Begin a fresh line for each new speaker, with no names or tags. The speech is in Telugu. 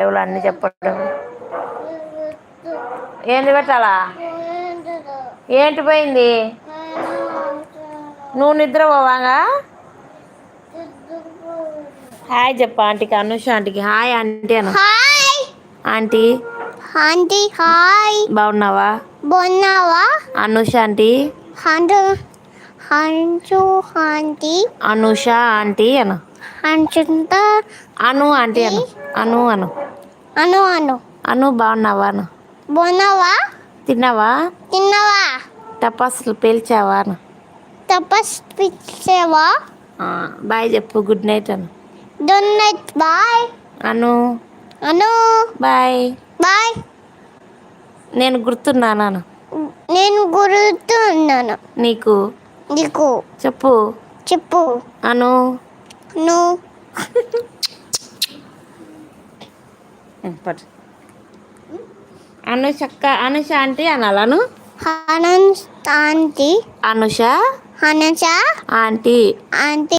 అన్నీ చెప్పడం. ఏంది పెట్టాలా? ఏంటి పోయింది? నువ్వు నిద్ర పోవాగా. హాయ్ చెప్పు ఆంటీకి, అనుష ఆంటీకి. Hi aunty Anu.
Hi
aunty.
Aunty hi.
బాగున్నావా?
బాగున్నావా?
అనుష ఆంటీ.
హండు హంచు ఆంటీ.
అనుష ఆంటీ అను.
హంచుంత
అను ఆంటీ అను. అను అను.
అను అను.
అను బాగున్నావా అను.
బాగున్నావా?
తిన్నావా?
తిన్నావా?
టపాసులు పేల్చావా అను.
తపస్ పిచ్చేవా?
బాయ్ చెప్పు, good night Anu.
Good night bye
Anu.
Anu.
Bye.
Bye.
నేను గుర్తున్నాను.
నేను గుర్తున్నాను
నీకు.
నీకు.
చెప్పు.
చెప్పు.
అను.
ను.
పట్టు. అనుషక్క, అనుష ఆంటీ అనాలను.
హనంత్ ఆంటీ.
అనుష
హనంచ
ఆంటీ.
ఆంటీ.